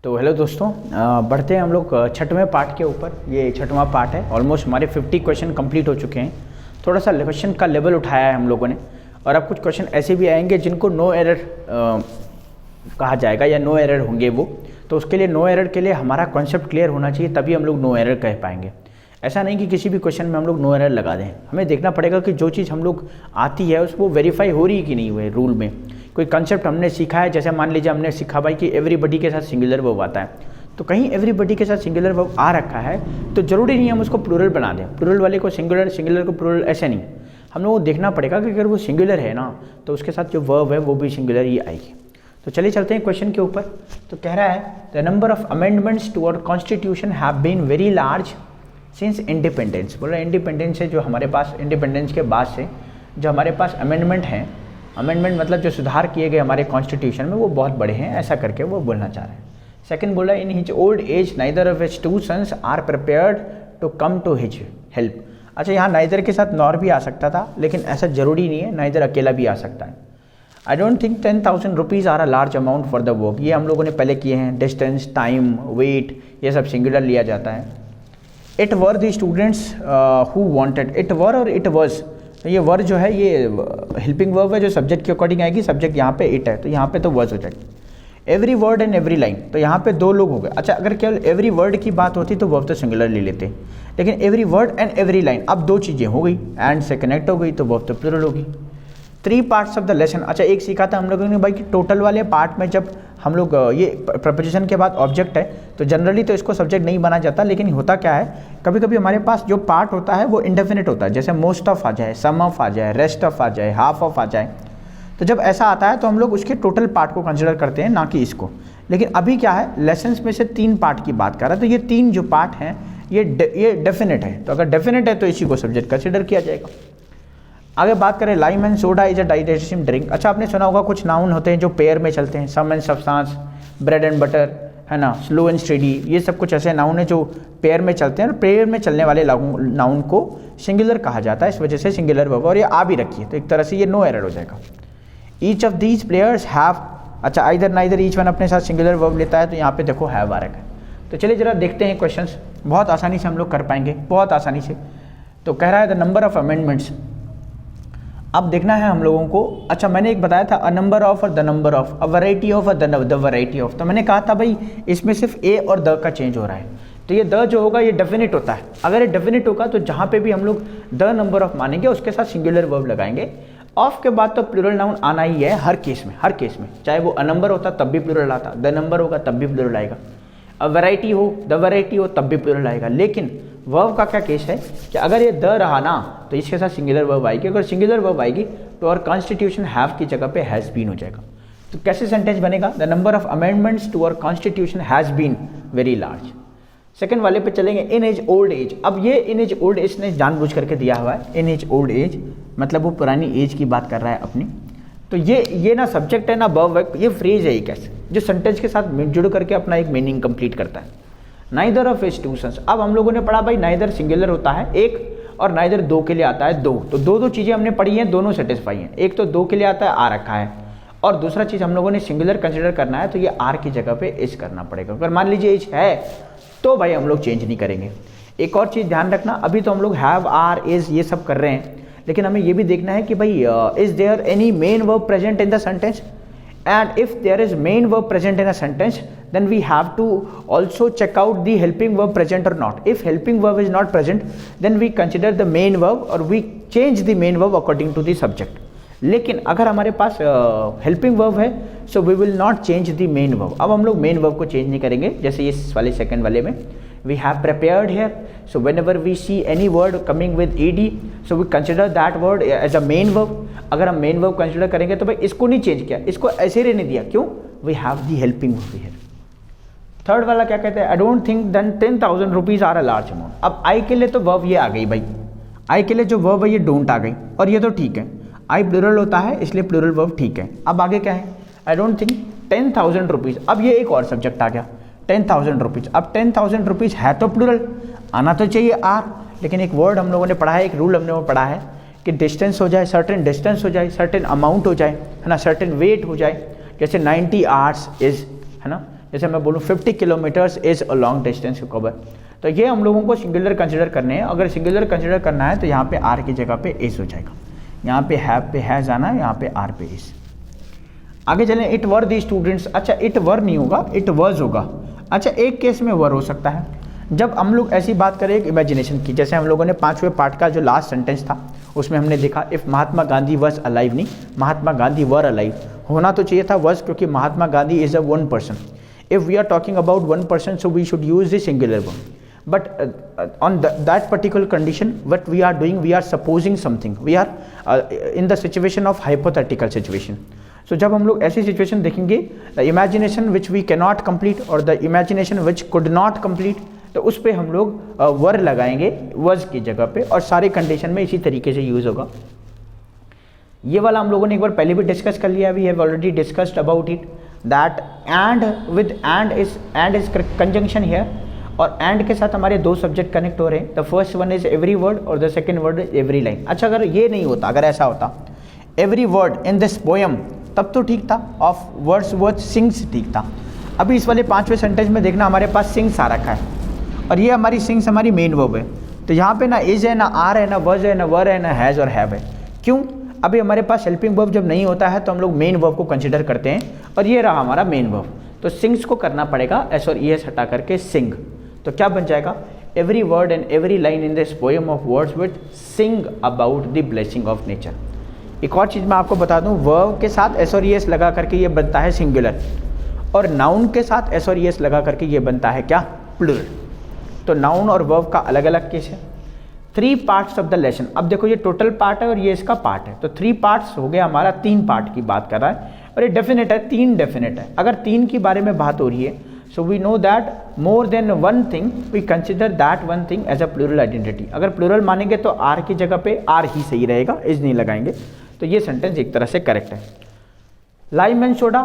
तो हेलो दोस्तों, बढ़ते हैं हम लोग छठवें पार्ट के ऊपर। ये छठवां पार्ट है। ऑलमोस्ट हमारे 50 क्वेश्चन कंप्लीट हो चुके हैं। थोड़ा सा क्वेश्चन का लेवल उठाया है हम लोगों ने, और अब कुछ क्वेश्चन ऐसे भी आएंगे जिनको नो एरर कहा जाएगा या नो एरर होंगे वो। तो उसके लिए नो एरर के लिए हमारा कॉन्सेप्ट क्लियर होना चाहिए, तभी हम लोग नो एरर कह पाएंगे। ऐसा नहीं कि किसी भी क्वेश्चन में हम लोग नो एरर लगा दें। हमें देखना पड़ेगा कि जो चीज़ हम लोग आती है उसको वेरीफाई हो रही है कि नहीं हुई रूल में। कोई कंसेप्ट हमने सीखा है, जैसे मान लीजिए हमने सीखा भाई कि एवरीबडी के साथ सिंगुलर वर्ब आता है, तो कहीं एवरीबडी के साथ सिंगुलर वर्ब आ रखा है तो ज़रूरी नहीं हम उसको प्लूरल बना दें। प्लूरल वाले को सिंगुलर, सिंगुलर को प्लूरल, ऐसे नहीं। हम लोग को देखना पड़ेगा कि अगर वो सिंगुलर है ना तो उसके साथ जो वर्ब है वो भी सिंगुलर ही आएगी। तो चलिए चलते हैं क्वेश्चन के ऊपर। तो कह रहा है the number of amendments to our constitution have been very large since independence. बोल रहा है इंडिपेंडेंस से जो हमारे पास, इंडिपेंडेंस के बाद से जो हमारे पास अमेंडमेंट हैं, अमेंडमेंट मतलब जो सुधार किए गए हमारे कॉन्स्टिट्यूशन में, वो बहुत बड़े हैं, ऐसा करके वो बोलना चाह रहे हैं। सेकंड बोला in his old age neither of his two sons are prepared to come to his help. अच्छा, यहाँ नाइदर के साथ नॉर भी आ सकता था, लेकिन ऐसा जरूरी नहीं है, नाइदर अकेला भी आ सकता है। I don't think 10,000 rupees are a large amount for the work. ये हम लोगों ने पहले किए हैं। डिस्टेंस, टाइम, वेट, ये सब सिंगुलर लिया जाता है। It were the students who wanted. It were और इट वाज, तो ये वर जो है ये हेल्पिंग वर्ब है जो सब्जेक्ट के अकॉर्डिंग आएगी। सब्जेक्ट यहाँ पे इट है तो यहाँ पे तो वर्ज हो जाएगी। Every word and every line, तो यहाँ पे दो लोग हो गए। अच्छा, अगर केवल एवरी वर्ड की बात होती तो वर्ब तो सिंगुलर ले लेते, लेकिन every word and every line, अब दो चीज़ें हो गई, एंड से कनेक्ट हो गई तो वर्ब तो प्लूरल होगी। 3 पार्ट्स ऑफ द लेसन। अच्छा, एक सीखा था हम लोगों ने भाई कि टोटल वाले पार्ट में जब हम लोग ये प्रपोजिशन के बाद ऑब्जेक्ट है तो जनरली तो इसको सब्जेक्ट नहीं बना जाता, लेकिन होता क्या है, कभी कभी हमारे पास जो पार्ट होता है वो इंडेफिनिट होता है। जैसे मोस्ट ऑफ आ जाए, सम ऑफ आ जाए, रेस्ट ऑफ आ जाए, हाफ ऑफ आ जाए, तो जब ऐसा आता है तो हम लोग उसके टोटल पार्ट को कंसिडर करते हैं, ना कि इसको। लेकिन अभी क्या है, लेसन्स में से 3 पार्ट की बात कर रहा है, तो ये 3 जो पार्ट हैं ये डेफिनेट है। तो अगर डेफिनेट है तो इसी को सब्जेक्ट कंसिडर किया जाएगा। आगे बात करें, lime and soda is a digestive drink. अच्छा, आपने सुना होगा कुछ नाउन होते हैं जो पेयर में चलते हैं, sum and substance, bread and butter, है ना, स्लो एंड स्टेडी, ये सब कुछ ऐसे नाउन है जो पेयर में चलते हैं, और पेयर में चलने वाले नाउन को सिंगुलर कहा जाता है, इस वजह से सिंगुलर वर्ब। और ये आ भी रखी है तो एक तरह से ये नो एरर हो जाएगा। Each of these players have, अच्छा आइदर नाइदर ईच वन अपने साथ सिंगुलर वर्ब लेता है, तो यहाँ पे देखो हैव आ रखा है। तो चलिए जरा देखते हैं क्वेश्चंस, बहुत आसानी से हम लोग कर पाएंगे, बहुत आसानी से। तो कह रहा है द नंबर ऑफ अमेंडमेंट्स। अब देखना है हम लोगों को। अच्छा, मैंने एक बताया था अ नंबर ऑफ और the number of, a variety of और द वैरायटी ऑफ। तो मैंने कहा था भाई इसमें सिर्फ ए और द का चेंज हो रहा है, तो ये द जो होगा ये डेफिनेट होता है। अगर ये डेफिनेट होगा तो जहाँ पे भी हम लोग द नंबर ऑफ मानेंगे उसके साथ सिंगुलर वर्ब लगाएंगे। ऑफ के बाद तो प्लूरल नाउन आना ही है हर केस में, हर केस में। चाहे वो अ नंबर होता तब भी प्लूरल आता, द नंबर होगा तब भी प्लूरल आएगा, अ वैरायटी हो, द वैरायटी हो, तब भी प्लूरल आएगा। लेकिन वर्ब का क्या केस है कि अगर ये द रहा ना तो इसके साथ सिंगुलर वर्ब आएगी। अगर सिंगुलर वर्ब आएगी तो और कॉन्स्टिट्यूशन हैव की जगह पे हैज़ बीन हो जाएगा। तो कैसे सेंटेंस बनेगा, the number of amendments to our constitution has been very large. Second वाले पे चलेंगे, इन एज ओल्ड एज। अब ये इन एज ओल्ड एज ने जानबूझ करके दिया हुआ है। इन एज ओल्ड एज मतलब वो पुरानी एज की बात कर रहा है अपनी। तो ये ना सब्जेक्ट है ना वर्ब है, ये फ्रेज है एक ऐसे जो सेंटेंस के साथ जुड़ करके अपना एक मीनिंग कंप्लीट करता है। Neither of his two sons. अब हम लोगों ने पढ़ा भाई नाइदर सिंगुलर होता है एक, और नाइदर 2 के लिए आता है 2। तो दो चीज़ें हमने पढ़ी हैं, दोनों सेटिस्फाई हैं। एक तो 2 के लिए आता है आ रखा है, और दूसरा चीज़ हम लोगों ने सिंगुलर कंसिडर करना है तो ये आर की जगह पे इज करना पड़ेगा। अगर मान लीजिए इज है तो भाई हम लोग चेंज नहीं करेंगे। एक और चीज़ ध्यान रखना, अभी तो हम लोग हैव, आर, इज ये सब कर रहे हैं, लेकिन हमें ये भी देखना है कि भाई is there any main verb present in the sentence, and if there is main verb present in a sentence then we have to also check out the helping verb present or not. If helping verb is not present then we consider the main verb or we change the main verb according to the subject. लेकिन अगर हमारे पास helping verb है so we will not change the main verb. अब हम लोग main verb को change नहीं करेंगे, जैसे इस वाले सेकंड वाले में we have prepared here, so whenever we see any word coming with ed so we consider that word as a main verb. अगर हम मेन वर्ब कंसिडर करेंगे तो भाई इसको नहीं चेंज किया, इसको ऐसे रहने दिया, क्यों, we have the helping verb here. Third वाला क्या कहते हैं, I don't think then 10,000 rupees are a large amount. अब आई के लिए तो वर्ब ये आ गई भाई, आई के लिए जो वर्ब है ये डोंट आ गई, और ये तो ठीक है, आई प्लूरल होता है इसलिए प्लूरल वर्ब ठीक है। अब आगे क्या है, आई डोंट थिंक 10,000 रुपीज़। अब ये एक और सब्जेक्ट आ गया 10,000 रुपीज़। अब 10,000 रुपीज़ है तो प्लूरल, आना तो चाहिए आर, लेकिन एक वर्ड हम लोगों ने पढ़ा है, एक रूल हमने वो पढ़ा है कि डिस्टेंस हो जाए, सर्टेन डिस्टेंस हो जाए, सर्टेन अमाउंट हो जाए, है ना, सर्टेन वेट हो जाए। जैसे 90 आवर्स इज, है ना, जैसे मैं बोलूँ 50 kilometres is a long distance to cover, तो ये हम लोगों को सिंगुलर कंसिडर करने हैं। अगर सिंगुलर कंसिडर करना है तो यहाँ पे आर की जगह पे इज़ हो जाएगा, यहाँ पे हैव पे हैज़ आना है, यहाँ पे आर पे इज़। आगे चलें, इट वर दी स्टूडेंट्स, अच्छा इट वर नहीं होगा, इट वॉज होगा। अच्छा एक केस में वर हो सकता है, जब हम लोग ऐसी बात करें एक इमेजिनेशन की, जैसे हम लोगों ने 5वें पार्ट का जो लास्ट सेंटेंस था उसमें हमने देखा if Mahatma Gandhi was alive, नहीं महात्मा गांधी वर अलाइव, होना तो चाहिए था वॉज, क्योंकि Mahatma Gandhi is a one person. If we are talking about one person so we should use the singular one, but on that particular condition what we are doing, we are supposing something, we are in the situation of hypothetical situation. So जब हम लोग ऐसी situation देखेंगे the imagination which we cannot complete और the imagination which could not complete, तो उस पर हम लोग वर लगाएंगे was की जगह पे, और सारे कंडीशन में इसी तरीके से यूज़ होगा। ये वाला हम लोगों ने एक बार पहले भी डिस्कस कर लिया, we have already discussed about it that and with and is conjunction here, और एंड के साथ हमारे दो सब्जेक्ट कनेक्ट हो रहे हैं। The first one is every word और the second word is every line. अच्छा अगर ये नहीं होता, अगर ऐसा होता every word in this poem तब तो ठीक था, ऑफ वर्ड्स वर्थ सिंग्स ठीक था। अभी इस वाले 5वें सेंटेंस में देखना हमारे पास सिंग्स आ रखा है, और ये हमारी सिंग्स हमारी मेन वर्ब है, तो यहाँ पे ना इज है, ना आर है, ना वज है, ना वर है, ना हैज़ और हैव है। क्यों? अभी हमारे पास हेल्पिंग वर्ब जब नहीं होता है तो हम लोग मेन वर्ब को कंसिडर करते हैं, और ये रहा हमारा मेन वर्ब, तो सिंग्स को करना पड़ेगा एस और ई एस हटा करके सिंग। तो क्या बन जाएगा, every word and every line in this poem of words with sing about the blessing of nature. एक और चीज़ मैं आपको बता दूं, वर्ब के साथ एस और ई एस लगा करके ये बनता है सिंगुलर, और नाउन के साथ एस और ई एस लगा करके ये बनता है क्या, प्लूरल। तो नाउन और वर्ब का अलग अलग केस है। 3 पार्ट्स ऑफ द लेसन, अब देखो ये टोटल पार्ट है और ये इसका पार्ट है, तो 3 पार्ट्स हो गया हमारा, 3 पार्ट की बात कर रहा है, और ये डेफिनेट है, 3 डेफिनेट है। अगर 3 के बारे में बात हो रही है so we know that more than one thing we consider that one thing as a plural identity। अगर प्लूरल मानेंगे तो आर की जगह पे आर ही सही रहेगा, इज नहीं लगाएंगे, तो ये सेंटेंस एक तरह से करेक्ट है। लाइम एंड सोडा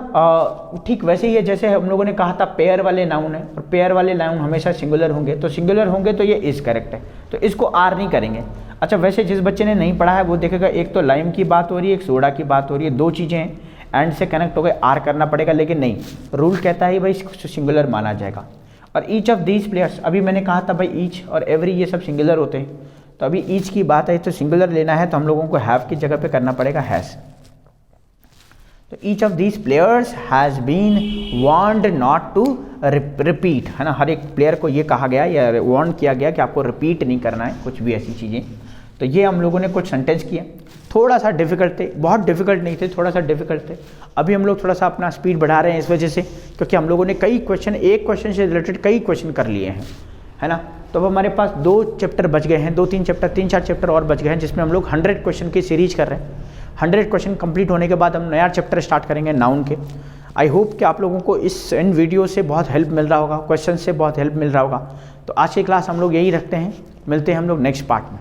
ठीक वैसे ही है जैसे हम लोगों ने कहा था पेयर वाले नाउन है, और पेयर वाले नाउन हमेशा सिंगुलर होंगे, तो सिंगुलर होंगे तो ये इज करेक्ट है, तो इसको आर नहीं करेंगे। अच्छा वैसे जिस बच्चे ने नहीं पढ़ा है वो देखेगा एक तो लाइम की बात हो रही है, एक सोडा की बात हो रही है, 2 चीज़ें हैं, एंड से कनेक्ट हो गए, आर करना पड़ेगा, लेकिन नहीं, रूल कहता है भाई सिंगुलर माना जाएगा। और ईच ऑफ दीज प्लेयर्स, अभी मैंने कहा था भाई ईच और एवरी ये सब सिंगुलर होते हैं, तो अभी ईच की बात है तो सिंगुलर लेना है तो हम लोगों को हैव की जगह पे करना पड़ेगा हैज़। तो each of these players has been warned not to repeat, है ना, हर एक प्लेयर को ये कहा गया या वार्न किया गया कि आपको रिपीट नहीं करना है कुछ भी ऐसी चीज़ें। तो ये हम लोगों ने कुछ सेंटेंस किए, थोड़ा सा डिफिकल्ट थे, बहुत डिफिकल्ट नहीं थे, थोड़ा सा डिफिकल्ट थे। अभी हम लोग थोड़ा सा अपना स्पीड बढ़ा रहे हैं इस वजह से, क्योंकि हम लोगों ने कई क्वेश्चन, एक क्वेश्चन से रिलेटेड कई क्वेश्चन कर लिए हैं, है ना। तो अब हमारे पास 2 चैप्टर बच गए हैं, 2-3 चैप्टर, 3-4 चैप्टर और बच गए हैं, जिसमें हम लोग 100 क्वेश्चन की सीरीज कर रहे हैं। 100 क्वेश्चन कंप्लीट होने के बाद हम नया चैप्टर स्टार्ट करेंगे नाउन के। आई होप कि आप लोगों को इन वीडियो से बहुत हेल्प मिल रहा होगा, क्वेश्चन से बहुत हेल्प मिल रहा होगा। तो आज की क्लास हम लोग यही रखते हैं, मिलते हैं हम लोग नेक्स्ट पार्ट में।